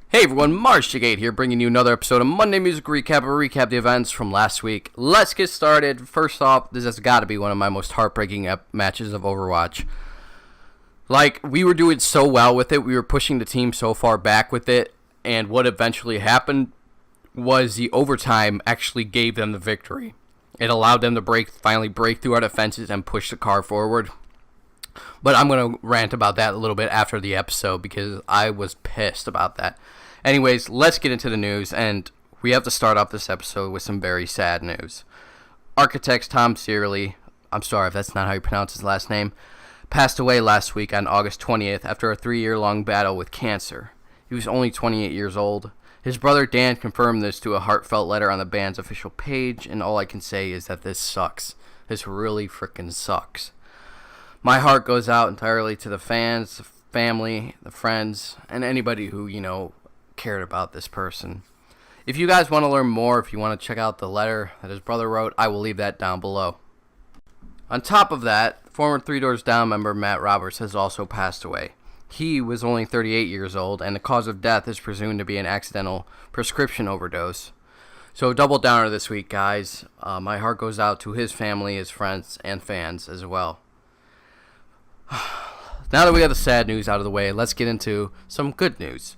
Hey everyone, Meshuggah here, bringing you another episode of Monday Music Recap, or recap the events from last week. Let's get started. First off, this has got to be one of my most heartbreaking matches of Overwatch. Like, we were doing so well with it, we were pushing the team so far back with it, and what eventually happened was the overtime actually gave them the victory. It allowed them to finally break through our defenses and push the car forward. But I'm going to rant about that a little bit after the episode because I was pissed about that. Anyways, let's get into the news, and we have to start off this episode with some very sad news. Architects Tom Searle, I'm sorry if that's not how you pronounce his last name, passed away last week on August 20th after a 3-year-long battle with cancer. He was only 28 years old. His brother Dan confirmed this to a heartfelt letter on the band's official page, and all I can say is that this sucks. This really freaking sucks. My heart goes out entirely to the fans, the family, the friends, and anybody who, cared about this person. If you guys want to learn more, if you want to check out the letter that his brother wrote, I will leave that down below. On top of that, former Three Doors Down member Matt Roberts has also passed away. He was only 38 years old, and the cause of death is presumed to be an accidental prescription overdose. So double downer this week, guys. My heart goes out to his family, his friends, and fans as well. Now that we got the sad news out of the way, let's get into some good news.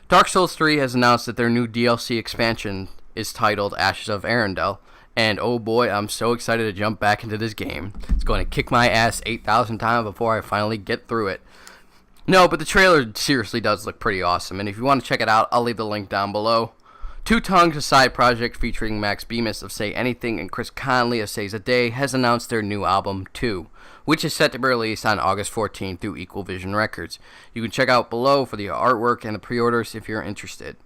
Dark Souls 3 has announced that their new DLC expansion is titled Ashes of Ariandel, and oh boy, I'm so excited to jump back into this game. It's going to kick my ass 8,000 times before I finally get through it. No, but the trailer seriously does look pretty awesome, and if you want to check it out, I'll leave the link down below. Two Tongues, a side project featuring Max Bemis of Say Anything and Chris Conley of Says a Day, has announced their new album, 2, which is set to be released on August 14th through Equal Vision Records. You can check out below for the artwork and the pre-orders if you're interested.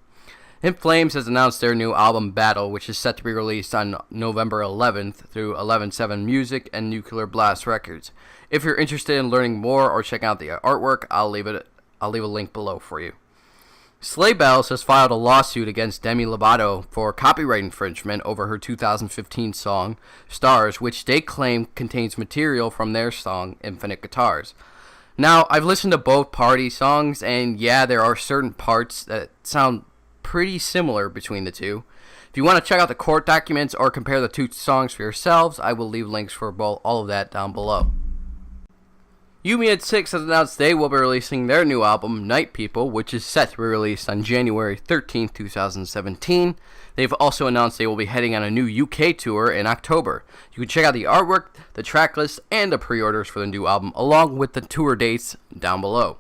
In Flames has announced their new album, Battle, which is set to be released on November 11th through 11/7 Music and Nuclear Blast Records. If you're interested in learning more or checking out the artwork, I'll leave a link below for you. Sleigh has filed a lawsuit against Demi Lovato for copyright infringement over her 2015 song, Stars, which they claim contains material from their song, Infinite Guitars. Now, I've listened to both party songs, and yeah, there are certain parts that sound pretty similar between the two. If you want to check out the court documents or compare the two songs for yourselves, I will leave links for all of that down below. Evanescences has announced they will be releasing their new album, Night People, which is set to be released on January 13th, 2017. They've also announced they will be heading on a new UK tour in October. You can check out the artwork, the track list, and the pre-orders for the new album, along with the tour dates down below.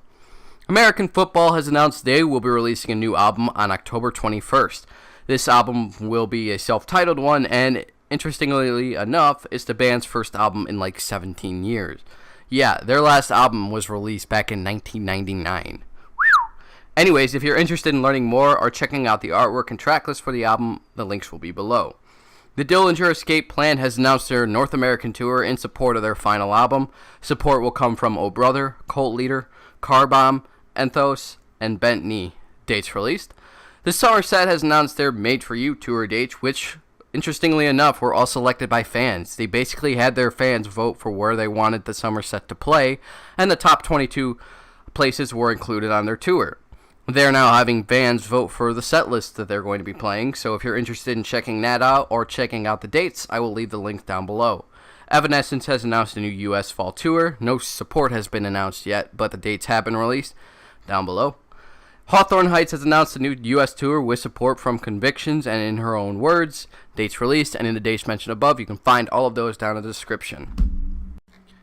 American Football has announced they will be releasing a new album on October 21st. This album will be a self-titled one, and interestingly enough, it's the band's first album in like 17 years. Yeah, their last album was released back in 1999. Anyways, if you're interested in learning more or checking out the artwork and tracklist for the album, the links will be below. The Dillinger Escape Plan has announced their North American tour in support of their final album. Support will come from Oh Brother, Cult Leader, Car Bomb, Enthos, and Bent Knee. Dates released. The Somerset has announced their Made For You tour dates, which, interestingly enough, were all selected by fans. They basically had their fans vote for where they wanted the Somerset to play, and the top 22 places were included on their tour. They're now having fans vote for the set list that they're going to be playing, so if you're interested in checking that out or checking out the dates, I will leave the link down below. Evanescences has announced a new US fall tour. No support has been announced yet, but the dates have been released down below. Hawthorne Heights has announced a new U.S. tour with support from Convictions and In Her Own Words. Dates released, and in the dates mentioned above, you can find all of those down in the description.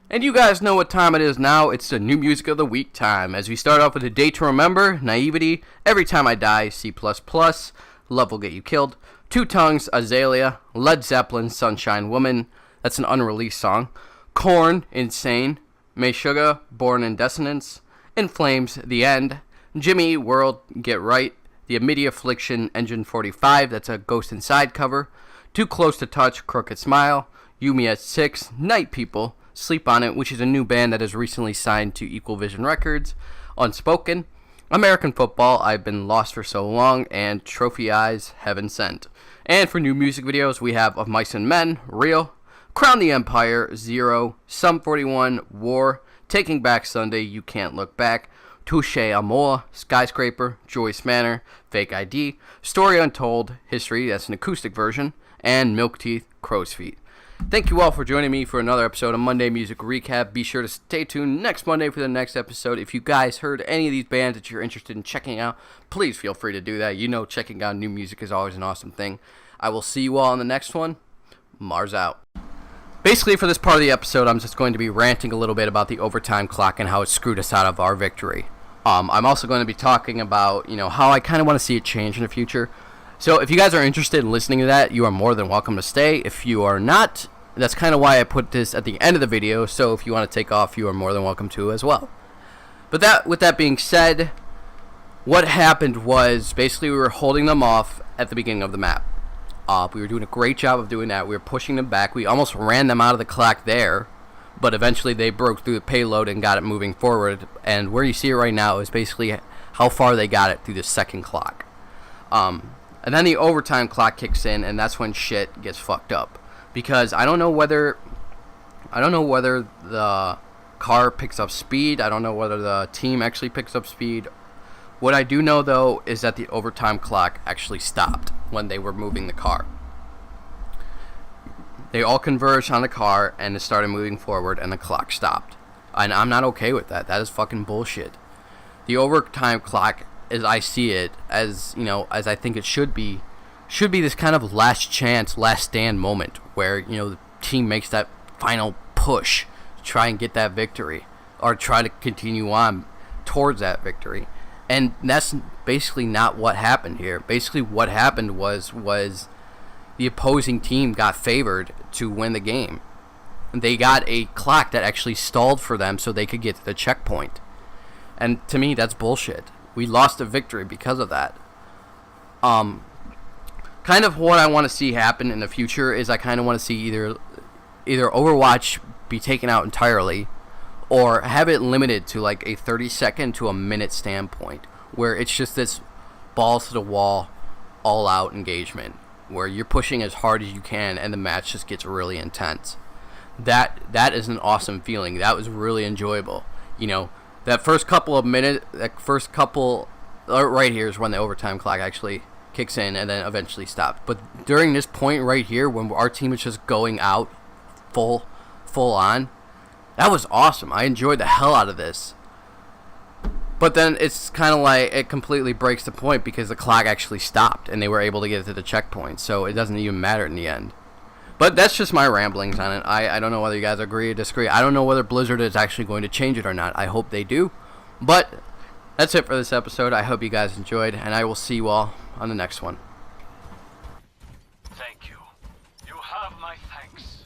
And you guys know what time it is now. It's the new music of the week time. As we start off with a date to remember, Naviety, Every Time I Die, C++, Love Will Get You Killed, Two Tongues, Azelea, Led Zeppelin, Sunshine Woman, that's an unreleased song, Korn, Insane, Meshuggah, Born in Dissonance, In Flames, The End, Jimmy, World, Get Right, the Amity, Affliction, Engine 45, that's a Ghost Inside cover, Too Close to Touch, Crooked Smile, Yumi at 6, Night People, Sleep on It, which is a new band that has recently signed to Equal Vision Records, Unspoken, American Football, I've Been Lost for So Long, and Trophy Eyes, Heaven Sent. And for new music videos, we have Of Mice and Men, Real, Crown the Empire, Zero, Sum 41, War, Taking Back Sunday, You Can't Look Back, Touche Amore, Skyscraper, Joyce Manor, Fake ID, Story Untold, History, that's an acoustic version, and Milk Teeth, Crow's Feet. Thank you all for joining me for another episode of Monday Music Recap. Be sure to stay tuned next Monday for the next episode. If you guys heard any of these bands that you're interested in checking out, please feel free to do that. You know checking out new music is always an awesome thing. I will see you all in the next one. Mars out. Basically, for this part of the episode, I'm just going to be ranting a little bit about the overtime clock and how it screwed us out of our victory. I'm also going to be talking about, how I kind of want to see it change in the future. So if you guys are interested in listening to that, you are more than welcome to stay. If you are not, that's kind of why I put this at the end of the video. So if you want to take off, you are more than welcome to as well. But with that being said, what happened was basically we were holding them off at the beginning of the map. We were doing a great job of doing that. We were pushing them back. We almost ran them out of the clock there. But eventually they broke through the payload and got it moving forward. And where you see it right now is basically how far they got it through the second clock. And then the overtime clock kicks in, and that's when shit gets fucked up. Because I don't know whether the car picks up speed. I don't know whether the team actually picks up speed. What I do know, though, is that the overtime clock actually stopped when they were moving the car. They all converged on the car, and it started moving forward, and the clock stopped. And I'm not okay with that. That is fucking bullshit. The overtime clock, as I see it, as I think it should be this kind of last chance, last stand moment where, the team makes that final push to try and get that victory or try to continue on towards that victory. And that's basically not what happened here. Basically what happened was the opposing team got favored to win the game. They got a clock that actually stalled for them so they could get to the checkpoint. And to me, that's bullshit. We lost a victory because of that. Kind of what I want to see happen in the future is I kind of want to see either Overwatch be taken out entirely or have it limited to like a 30-second to a minute standpoint where it's just this balls to the wall, all-out engagement where you're pushing as hard as you can and the match just gets really intense. That is an awesome feeling. That was really enjoyable. That first couple of minutes, right here is when the overtime clock actually kicks in and then eventually stops. But during this point right here, when our team is just going out full on, that was awesome. I enjoyed the hell out of this. But then it's kind of like it completely breaks the point because the clock actually stopped and they were able to get to the checkpoint. So it doesn't even matter in the end. But that's just my ramblings on it. I don't know whether you guys agree or disagree. I don't know whether Blizzard is actually going to change it or not. I hope they do. But that's it for this episode. I hope you guys enjoyed, and I will see you all on the next one. Thank you. You have my thanks.